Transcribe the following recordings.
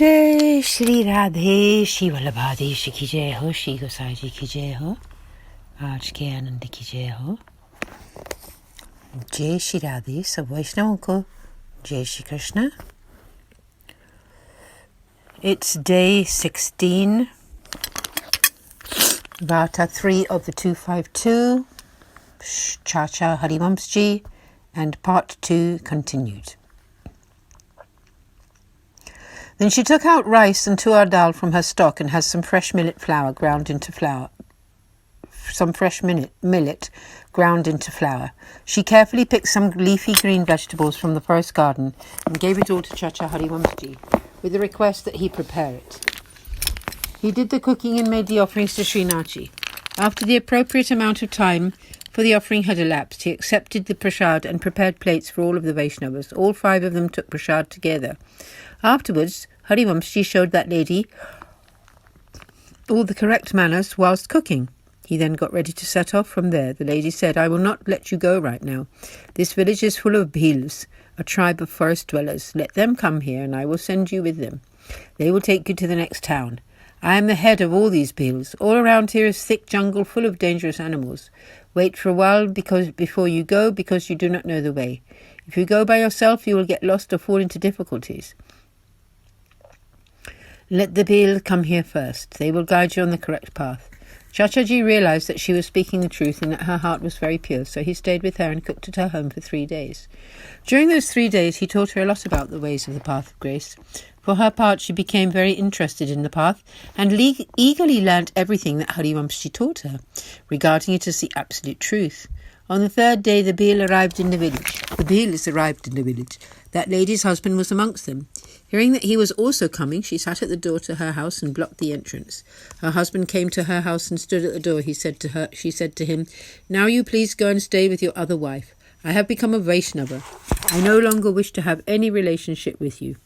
जय श्री राधे श्री वल्लभाधीश की जय हो, श्री गोसाई जी की जय हो, आज के आनंद की जय हो। जय श्री राधे। सब वैष्णवों को जय Shri Krishna. It's day 16, Varta 3 of the 252, Chacha Harivansh ji, and part 2 continued. Then she took out rice and tuar dal from her stock and has some fresh millet ground into flour. She carefully picked some leafy green vegetables from the first garden and gave it all to Chacha Harivansh ji, with the request that he prepare it. He did the cooking and made the offerings to Srinathji. After the appropriate amount of time for the offering had elapsed, he accepted the prasad and prepared plates for all of the Vaishnavas. All 5 of them took prasad together. Afterwards, Harivansh showed that lady all the correct manners whilst cooking. He then got ready to set off from there. The lady said, "I will not let you go right now. This village is full of bhils, a tribe of forest dwellers. Let them come here and I will send you with them. They will take you to the next town. I am the head of all these bhils. All around here is thick jungle full of dangerous animals. Wait for a while before you go, because you do not know the way. If you go by yourself, you will get lost or fall into difficulties. Let the bhil come here first. They will guide you on the correct path." Chachaji realized that she was speaking the truth and that her heart was very pure, so he stayed with her and cooked at her home for 3 days. During those 3 days, he taught her a lot about the ways of the path of grace. For her part, she became very interested in the path and eagerly learnt everything that Harivansh taught her, regarding it as the absolute truth. On the 3rd day, the bhil arrived in the village. That lady's husband was amongst them. Hearing that he was also coming, she sat at the door to her house and blocked the entrance. Her husband came to her house and stood at the door. She said to him, "Now you please go and stay with your other wife. I have become a Vaishnava. I no longer wish to have any relationship with you."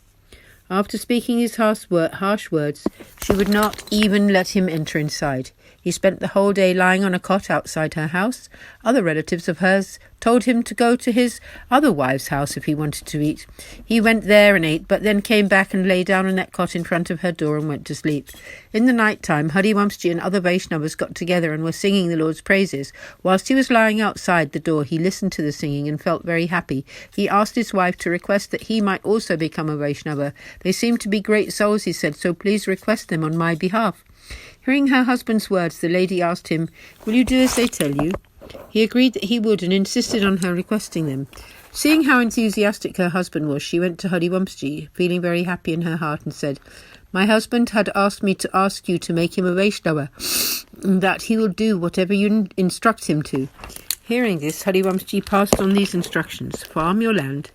After speaking his harsh words, she would not even let him enter inside. He spent the whole day lying on a cot outside her house. Other relatives of hers told him to go to his other wife's house if he wanted to eat. He went there and ate, but then came back and lay down on that cot in front of her door and went to sleep. In the night time, Harivansh and other Vaishnavas got together and were singing the Lord's praises. Whilst he was lying outside the door, he listened to the singing and felt very happy. He asked his wife to request that he might also become a Vaishnava. "They seem to be great souls," he said, "so please request them on my behalf." Hearing her husband's words, the lady asked him, "Will you do as they tell you?" He agreed that he would and insisted on her requesting them. Seeing how enthusiastic her husband was, she went to Harivansh, feeling very happy in her heart, and said, "My husband had asked me to ask you to make him a Vaishnava, and that he will do whatever you instruct him to." Hearing this, Harivansh passed on these instructions: "Farm your land,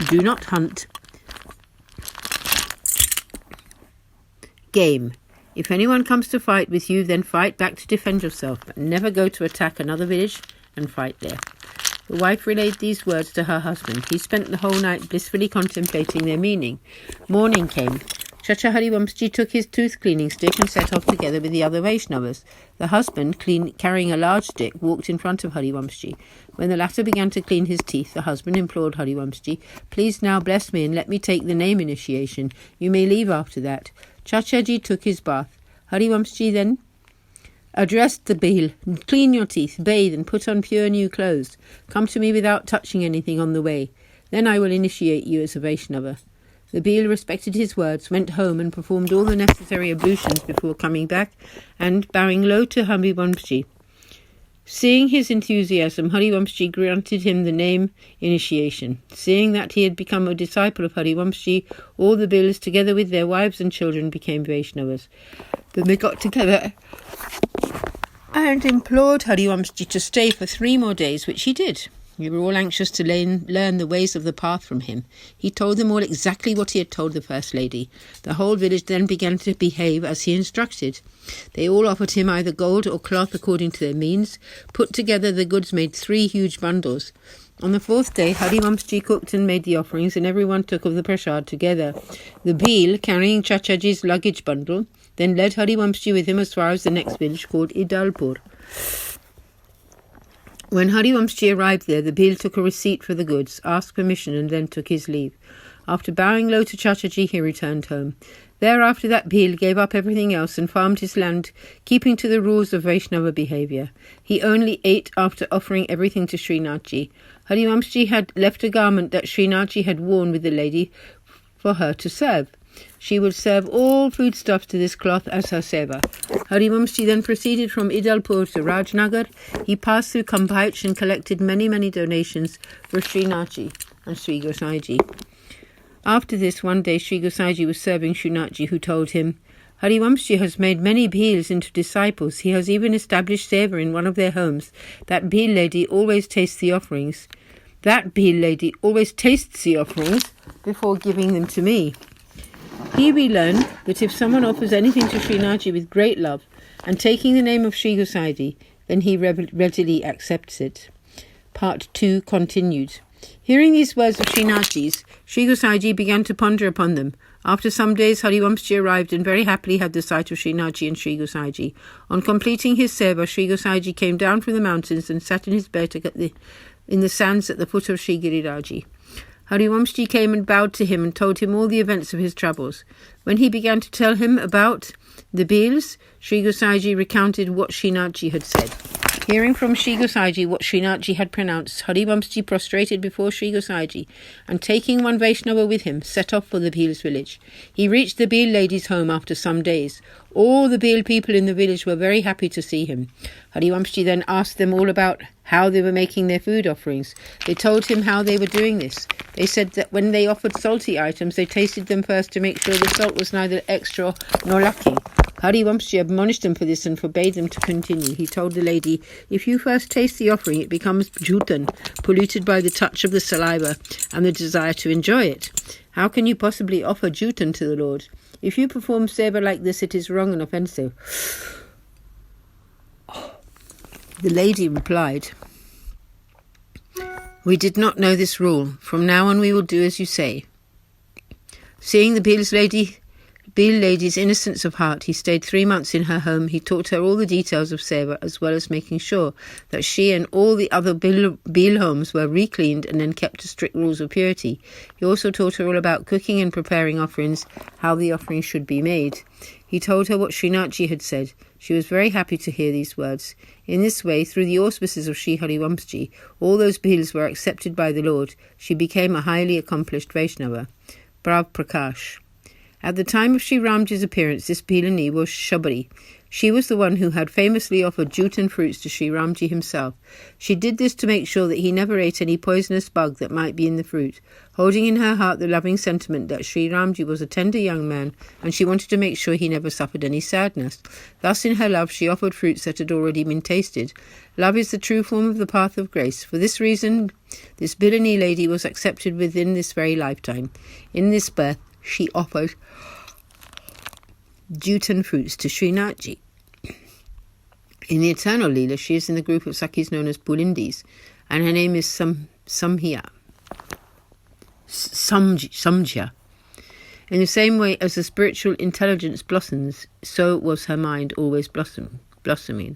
do not hunt game. If anyone comes to fight with you, then fight back to defend yourself, but never go to attack another village and fight there." The wife relayed these words to her husband. He spent the whole night blissfully contemplating their meaning. Morning came. Chacha Harivansh took his tooth-cleaning stick and set off together with the other Vaishnavas. The husband, carrying a large stick, walked in front of Harivansh. When the latter began to clean his teeth, the husband implored Harivansh, "Please now bless me and let me take the name initiation. You may leave after that." Chachaji took his bath. Harivansh then addressed the bhil, "Clean your teeth, bathe, and put on pure new clothes. Come to me without touching anything on the way. Then I will initiate you as a Vaishnava." The bhil respected his words, went home and performed all the necessary ablutions before coming back and bowing low to Harivansh. Seeing his enthusiasm, Harivansh granted him the name initiation. Seeing that he had become a disciple of Harivansh, all the bhils, together with their wives and children, became Vaishnavas. Then they got together and implored Harivansh to stay for 3 more days, which he did. We were all anxious to learn the ways of the path from him. He told them all exactly what he had told the First Lady. The whole village then began to behave as he instructed. They all offered him either gold or cloth according to their means. Put together, the goods made 3 huge bundles. On the 4th day, Harivansh cooked and made the offerings, and everyone took of the prasad together. The bhil, carrying Chachaji's luggage bundle, then led Harivansh with him as far as the next village called Idalpur. When Harivansh arrived there, the bhil took a receipt for the goods, asked permission, and then took his leave. After bowing low to Chachaji, he returned home. Thereafter that Bhil gave up everything else and farmed his land, keeping to the rules of Vaishnava behaviour. He only ate after offering everything to Srinathji. Harivansh had left a garment that Srinathji had worn with the lady for her to serve. She would serve all foodstuffs to this cloth as her seva. Harivansh then proceeded from Idalpur to Rajnagar. He passed through Kambhaich and collected many donations for Srinathji and Sri Gosaiji. After this, one day Sri Gosaiji was serving Srinathji, who told him, Harivansh has made many Bhils into disciples. He has even established Seva in one of their homes. That Bhil lady always tastes the offerings. Before giving them to me. Here we learn that if someone offers anything to Srinathji with great love and taking the name of Sri Gosaiji, then he readily accepts it. Part 2 continued. Hearing these words of Srinathji's, Sri Gosaiji began to ponder upon them. After some days, Harivansh arrived and very happily had the sight of Srinathji and Sri Gosaiji. On completing his seva, Sri Gosaiji came down from the mountains and sat in his bed in the sands at the foot of Sri Giriraji. Harivansh came and bowed to him and told him all the events of his troubles. When he began to tell him about the Bhils, Sri Gosaiji recounted what Srinathji had said. Hearing from Sri Gosaiji what Srinathji had pronounced, Harivansh prostrated before Sri Gosaiji and, taking one Vaishnava with him, set off for the Bhil's village. He reached the Bhil lady's home after some days. All the Bhil people in the village were very happy to see him. Harivansh then asked them all about how they were making their food offerings. They told him how they were doing this. They said that when they offered salty items, they tasted them first to make sure the salt was neither extra nor lacking. Harivansh admonished them for this and forbade them to continue. He told the lady, if you first taste the offering, it becomes jutan, polluted by the touch of the saliva and the desire to enjoy it. How can you possibly offer jutan to the Lord? If you perform seva like this, it is wrong and offensive. The lady replied, we did not know this rule. From now on we will do as you say. Seeing the Bhil lady's innocence of heart, he stayed 3 months in her home. He taught her all the details of seva, as well as making sure that she and all the other Bhil homes were re-cleaned and then kept to strict rules of purity. He also taught her all about cooking and preparing offerings, how the offerings should be made. He told her what Srinathji had said. She was very happy to hear these words. In this way, through the auspices of Sri Harivansh, all those Bhils were accepted by the Lord. She became a highly accomplished Vaishnava. Bhav Prakash. At the time of Sri Ramji's appearance, this Bhilani was Shabari. She was the one who had famously offered jute fruits to Sri Ramji himself. She did this to make sure that he never ate any poisonous bug that might be in the fruit, holding in her heart the loving sentiment that Sri Ramji was a tender young man, and she wanted to make sure he never suffered any sadness. Thus, in her love, she offered fruits that had already been tasted. Love is the true form of the path of grace. For this reason, this Bhilani lady was accepted within this very lifetime. In this birth, she offered jute fruits to Srinathji. In the eternal Leela, she is in the group of Sakhis known as Pulindis, and her name is Samjya. In the same way as the spiritual intelligence blossoms, so was her mind always blossoming.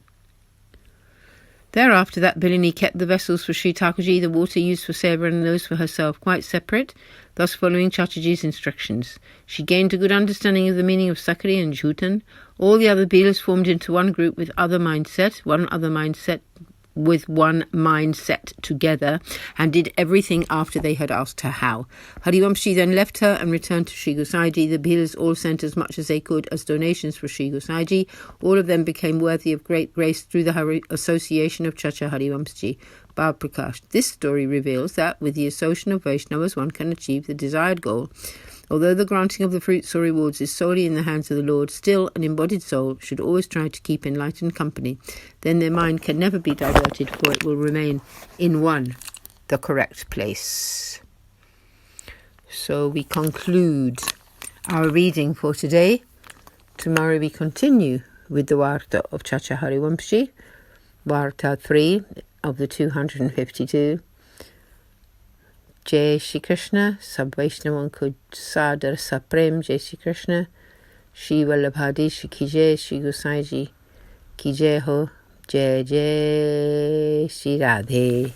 Thereafter, that Bhilani kept the vessels for Sri Thakurji, the water used for Seva and those for herself, quite separate, thus following Chachaji's instructions. She gained a good understanding of the meaning of Sakri and Jutan. All the other Bhilas formed into one group with one mindset together, and did everything after they had asked her how. Harivansh then left her and returned to Sri Gosaiji. The Bhilas all sent as much as they could as donations for Sri Gosaiji. All of them became worthy of great grace through the association of Chacha Harivansh. Bhav Prakash. This story reveals that with the association of Vaishnavas one can achieve the desired goal. Although the granting of the fruits or rewards is solely in the hands of the Lord, still an embodied soul should always try to keep enlightened company. Then their mind can never be diverted, for it will remain in the correct place. So we conclude our reading for today. Tomorrow we continue with the Varta of Chacha Harivansh, Varta 3 of the 252. Jai Shri Krishna, Sab Vaishnavan ko Sadar Saprem, Jai Shri Krishna, Shri Vallabhadhi ki Jai, Shri Gosaiji ki Jai ho, Jai Jai Shri Radhe.